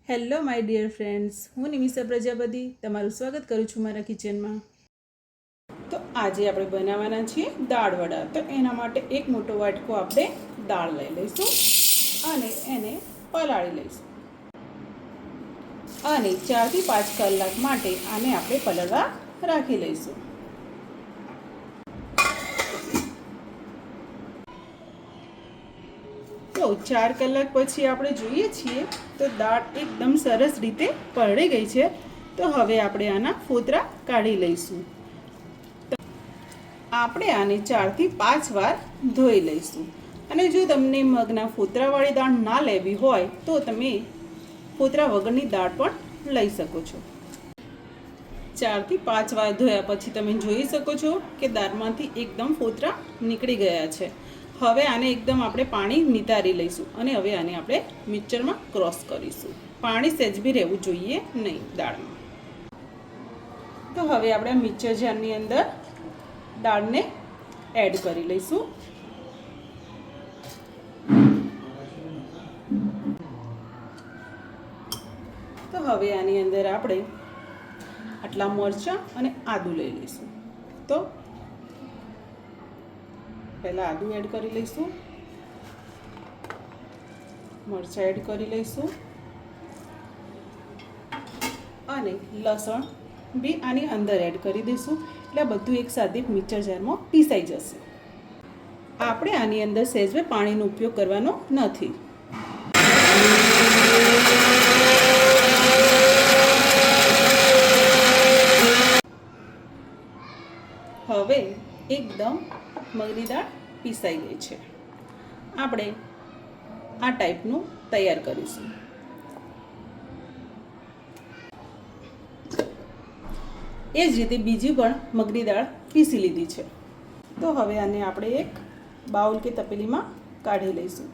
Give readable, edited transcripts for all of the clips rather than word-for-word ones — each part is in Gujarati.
હેલો માય ડિયર ફ્રેન્ડ્સ, હું નિમિષા પ્રજાપતિ તમારું સ્વાગત કરું છું મારા કિચનમાં. તો આજે આપણે બનાવવાના છીએ દાળ વડા. તો એના માટે એક મોટો વાટકો આપણે દાળ લઈ લઈશું અને એને પલાળી લઈશું અને 4 થી 5 કલાક માટે આને આપણે પલળવા રાખી લઈશું. તો 4 કલાક પછી આપણે જોઈએ છીએ તો દાળ એકદમ સરસ રીતે પલળી ગઈ છે. તો હવે આપણે આના ફોતરા કાઢી લઈશું. આપણે આને 4 થી 5 વાર ધોઈ લઈશું. અને જો તમને મગના ફોતરાવાળી દાળ ના લેવી હોય તો તમે ફોતરા વગરની દાળ પણ લઈ શકો છો. 4 થી 5 વાર ધોયા પછી તમે જોઈ શકો છો કે દાળમાંથી એકદમ ફોતરા નીકળી ગયા છે. હવે આને એકદમ આપણે પાણી નિતારી લઈશું અને હવે આને આપણે મિક્સરમાં ક્રોસ કરીશું. પાણી સહેજ બી રહેવું જોઈએ નહીં દાળમાં. તો હવે આપણે મિક્સર જારની અંદર દાળને એડ કરી લઈશું. તો હવે આની અંદર આપણે આટલા મરચાં અને આદું લઈ લઈશું. તો પહેલાં આદું એડ કરી લઈશું, મરચાં એડ કરી લઈશું અને લસણ બી આની અંદર એડ કરી દઈશું. એટલે બધું એકસાથે મિક્સર જારમાં પીસાઈ જશે. આપણે આની અંદર સહેજ પાણીનો ઉપયોગ કરવાનો નથી. હવે એકદમ મગની દાળ પીસાઈ ગઈ છે. આપણે આ ટાઈપનું તૈયાર કરીશું. એ જ રીતે બીજી પણ મગની દાળ પીસી લીધી છે. તો હવે આને આપણે એક બાઉલ કે તપેલીમાં કાઢી લઈશું.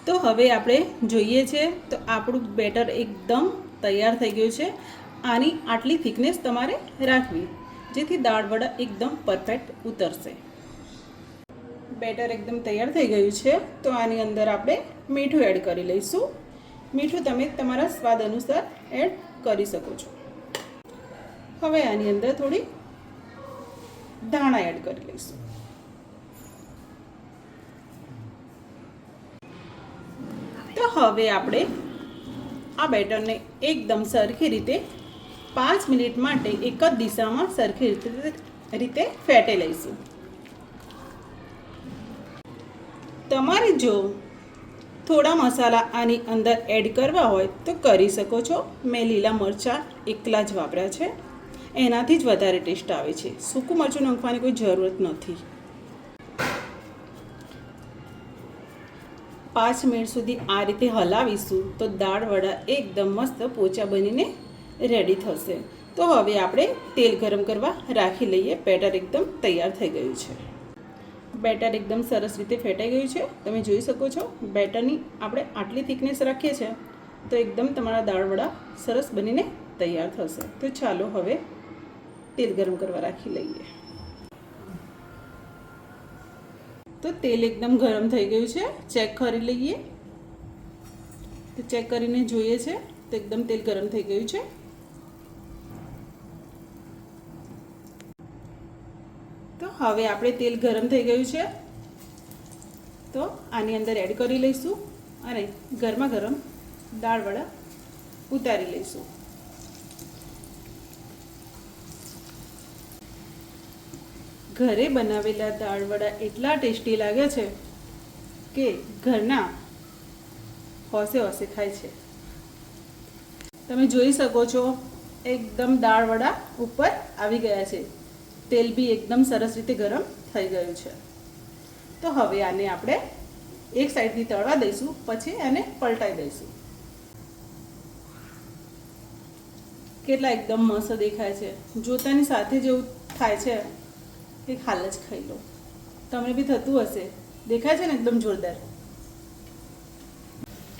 તો હવે આપણે જોઈએ છે તો આપણું બેટર એકદમ તૈયાર થઈ ગયું છે. આની આટલી થિકનેસ તમારે રાખવી જેથી દાળ વડા એકદમ પરફેક્ટ ઉતરશે. બેટર એકદમ તૈયાર થઈ ગયું છે. તો આની અંદર આપણે મીઠું એડ કરી લઈશું. મીઠું તમે તમારા સ્વાદ અનુસાર એડ કરી શકો છો. હવે આની અંદર થોડી ધાણા એડ કરી લઈશું. તો હવે આપણે આ બેટરને એકદમ સરખી રીતે 5 મિનિટ માટે એક જ દિશામાં સરખી રીતે ફેટી લઈશું. તમારે જો થોડા મસાલા આની અંદર એડ કરવા હોય તો કરી શકો છો. મેં લીલા મરચાં એકલા જ વાપર્યા છે, એનાથી જ વધારે ટેસ્ટ આવે છે. સૂકું મરચું નાખવાની કોઈ જરૂરત નથી. 5 મિનિટ સુધી આ રીતે હલાવીશું તો દાળ વડા એકદમ મસ્ત પોચા બનીને રેડી થશે. તો હવે આપણે તેલ ગરમ કરવા રાખી લઈએ. બેટર એકદમ તૈયાર થઈ ગયું છે. બેટર એકદમ સરસ રીતે ફેટાઈ ગયું છે. તમે જોઈ શકો છો. બેટરની આપણે આટલી થિકનેસ રાખીએ છીએ તો એકદમ તમારા દાળ વડા સરસ બનીને તૈયાર થશે. તો ચાલો હવે તેલ ગરમ કરવા રાખી લઈએ. તો તેલ એકદમ ગરમ થઈ ગયું છે. ચેક કરી લઈએ. તો ચેક કરીને જોઈએ છે તો એકદમ તેલ ગરમ થઈ ગયું છે. તો હવે આપણે તેલ ગરમ થઈ ગયું છે તો આની અંદર એડ કરી લઈશું અને ગરમા ગરમ દાળ વડા ઉતારી લઈશું. ઘરે બનાવેલા દાળ વડા એટલા ટેસ્ટી લાગે છે કે ઘરના હોશે હોશે ખાય છે. તમે જોઈ શકો છો એકદમ દાળ વડા ઉપર આવી ગયા છે. તેલ બી એકદમ સરસ રીતે ગરમ થઈ ગયું છે. તો હવે આને આપણે એક સાઈડથી તળવા દઈશું, પછી આને પલટાઈ દઈશું. કેટલા એકદમ મસ્ત દેખાય છે. જોતાની સાથે જેવું થાય છે કે હાલ જ ખાઈ લો. તમને બી થતું હશે. દેખાય છે ને એકદમ જોરદાર.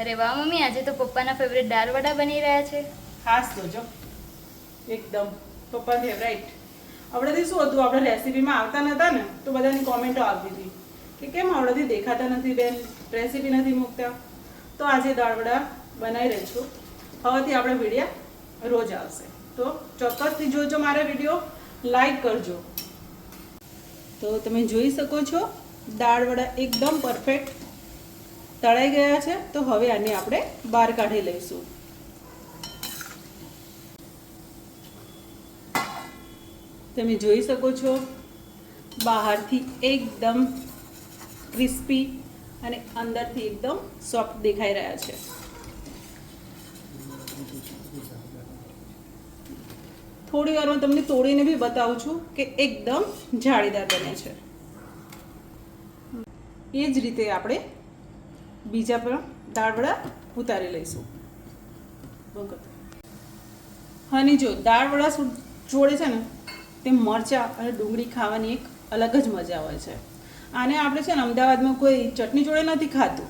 અરે વાહ મમ્મી, આજે તો પપ્પાના ફેવરેટ દાળ વડા બની રહ્યા છે. ખાસ તો જો એકદમ પપ્પા ફેવરાઇટ. આવડેથી શું હતું, આપણે રેસીપીમાં આવતા નહોતા ને તો બધાની કોમેન્ટો આવતી હતી કે કેમ આવડેથી દેખાતા નથી બેન, રેસીપી નથી મૂકતા. તો આજે દાળ વડા બનાવી રહી છું. હવેથી આપણે વિડીયો રોજ આવશે, તો ચોક્કસથી જોજો મારા વિડીયો, લાઈક કરજો. તો તમે જોઈ શકો છો દાળ વડા એકદમ પરફેક્ટ તળાઈ ગયા છે. તો હવે આને આપણે બહાર કાઢી લઈશું. તમે જોઈ શકો છો બહારથી એકદમ ક્રિસ્પી અને અંદરથી એકદમ સોફ્ટ દેખાઈ રહ્યા છે. થોડી વારમાં તમને તોડીને બી બતાવું છું કે એકદમ જાળીદાર બને છે. એ જ રીતે આપણે બીજા પણ દાળ વડા ઉતારી લઈશું. અને જો દાળ વડા જોડે છે ને તે મરચાં અને ડુંગળી ખાવાની એક અલગ જ મજા હોય છે. આને આપણે છે ને અમદાવાદમાં કોઈ ચટણી જોડે નથી ખાતું,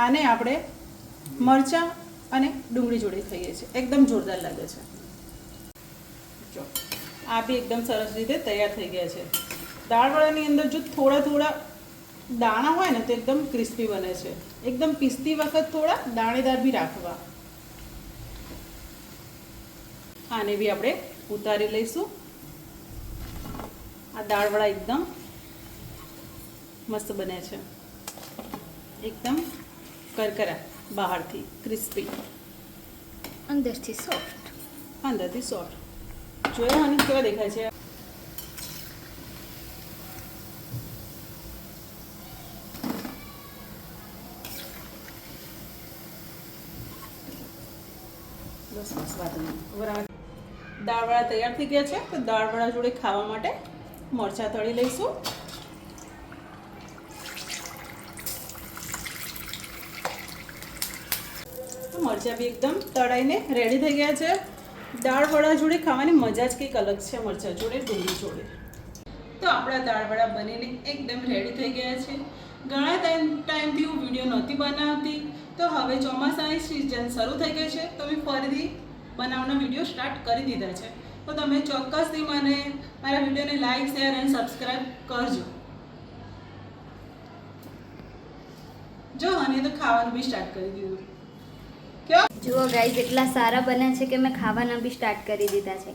આને આપણે મરચાં અને ડુંગળી જોડે ખાઈએ છીએ. એકદમ જોરદાર લાગે છે. જો આ બી એકદમ સરસ રીતે તૈયાર થઈ ગયા છે. દાળ વડાની અંદર જો થોડા થોડા દાણા હોય ને તો એકદમ ક્રિસ્પી બને છે. એકદમ પીસતી વખત થોડા દાણેદાર બી રાખવા. આને બી આપણે ઉતારી લઈશું. આ દાળ વડા એકદમ મસ્ત બને છે. એકદમ કરકરા, બહારથી ક્રિસ્પી, અંદરથી સોફ્ટ. અંદરથી સોફ્ટ. જોયો અને કેવા દેખાય છે. બસ બસ વાત નહીં. દાળ વડા તૈયાર થઈ ગયા છે. તો દાળ વડા જોડે ખાવા માટે મરચાં તળી લઈશું. મરચાં બી એકદમ તળાઈને રેડી થઈ ગયા છે. દાળ વડા જોડે ખાવાની મજા જ કંઈક અલગ છે, મરચાં જોડે, ડુંગળી જોડે. તો આપણા દાળ વડા બનીને એકદમ રેડી થઈ ગયા છે. ઘણા ટાઈમથી હું વિડીયો નહોતી બનાવતી, તો હવે ચોમાસાની સિઝન શરૂ થઈ ગઈ છે, તો મેં ફરીથી બનાવવાના વિડીયો સ્ટાર્ટ કરી દીધા છે. તો તમે ચોક્કસથી મને મારા વિડીયોને લાઈક, શેર અને સબસ્ક્રાઈબ કરજો. જો અને તો ખાવાનું બી સ્ટાર્ટ કરી દીધું. જુઓ ગાઈઝ, એટલા સારા બન્યા છે કે મેં ખાવાના બી સ્ટાર્ટ કરી દીધા છે.